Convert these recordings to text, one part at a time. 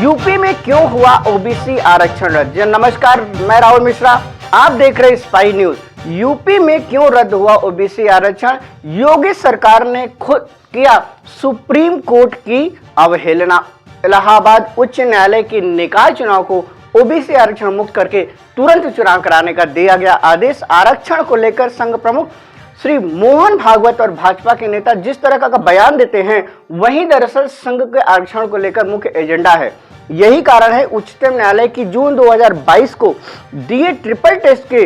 UP में क्यों हुआ ओबीसी आरक्षण रद्द। नमस्कार, मैं राहुल मिश्रा, आप देख रहे स्पाई न्यूज। यूपी में क्यों रद्द हुआ ओबीसी आरक्षण। योगी सरकार ने खुद किया सुप्रीम कोर्ट की अवहेलना। इलाहाबाद उच्च न्यायालय के निकाय चुनाव को ओबीसी आरक्षण मुक्त करके तुरंत चुनाव कराने का दिया गया आदेश। आरक्षण को लेकर संघ प्रमुख श्री मोहन भागवत और भाजपा के नेता जिस तरह का बयान देते हैं, वहीं दरअसल संघ के आरक्षण को लेकर मुख्य एजेंडा है। यही कारण है उच्चतम न्यायालय की जून 2022 को दिए ट्रिपल टेस्ट के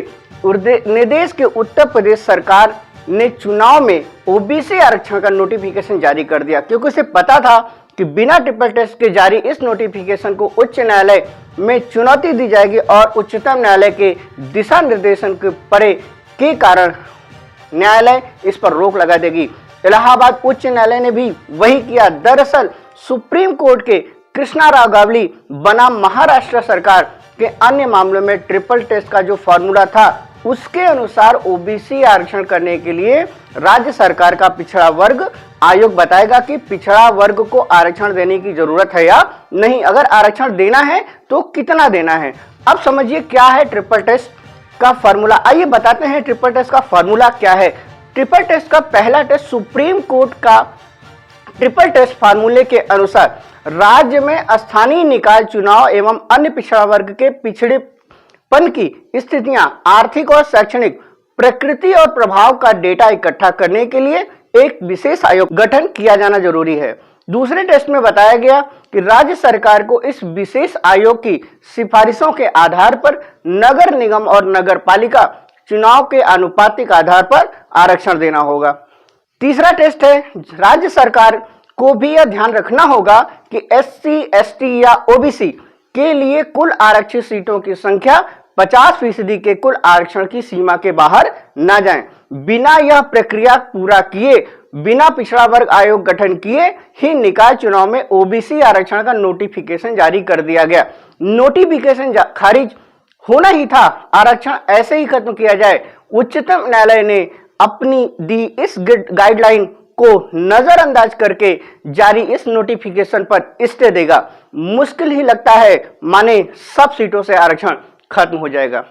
निर्देश के उत्तर प्रदेश सरकार ने चुनाव में ओबीसी आरक्षण का नोटिफिकेशन जारी कर दिया, क्योंकि उसे पता था कि बिना ट्रिपल टेस्ट के जारी इस नोटिफिकेशन को उच्च न्यायालय में चुनौती दी जाएगी और उच्चतम न्यायालय के दिशा निर्देशन के परे के कारण न्यायालय इस पर रोक लगा देगी। इलाहाबाद उच्च न्यायालय ने भी वही किया। दरअसल सुप्रीम कोर्ट के कृष्णा राव गावली बनाम महाराष्ट्र सरकार के अन्य मामलों में ट्रिपल टेस्ट का जो फॉर्मूला था, उसके अनुसार ओबीसी आरक्षण करने के लिए राज्य सरकार का पिछड़ा वर्ग आयोग बताएगा कि पिछड़ा वर्ग को आरक्षण देने की जरूरत है या नहीं। अगर आरक्षण देना है तो कितना देना है। अब समझिए क्या है ट्रिपल टेस्ट का फॉर्मूला। आइए बताते हैं ट्रिपल टेस्ट का फॉर्मूला क्या है। ट्रिपल टेस्ट का पहला टेस्ट सुप्रीम कोर्ट का ट्रिपल टेस्ट फॉर्मूले के अनुसार राज्य में स्थानीय निकाय चुनाव एवं अन्य पिछड़ा वर्ग के पिछड़ेपन की स्थितियां, आर्थिक और शैक्षणिक प्रकृति और प्रभाव का डेटा इकट्ठा करने के लिए एक विशेष आयोग गठन किया जाना जरूरी है। दूसरे टेस्ट में बताया गया कि राज्य सरकार को इस विशेष आयोग की सिफारिशों के आधार पर नगर निगम और नगर पालिका चुनाव के आनुपातिक आधार पर आरक्षण देना होगा। तीसरा टेस्ट है, राज्य सरकार को भी यह ध्यान रखना होगा कि एससी, एसटी या ओबीसी के लिए कुल आरक्षित सीटों की संख्या 50% के कुल आरक्षण की सीमा के बाहर न जाए। बिना यह प्रक्रिया पूरा किए, बिना पिछड़ा वर्ग आयोग गठन किए ही निकाय चुनाव में ओबीसी आरक्षण का नोटिफिकेशन जारी कर दिया गया। नोटिफिकेशन खारिज होना ही था, आरक्षण ऐसे ही खत्म किया जाए। उच्चतम न्यायालय ने अपनी दी इस गाइडलाइन को नजरअंदाज करके जारी इस नोटिफिकेशन पर स्टे देगा। मुश्किल ही लगता है माने सब सीटों से आरक्षण खत्म हो जाएगा।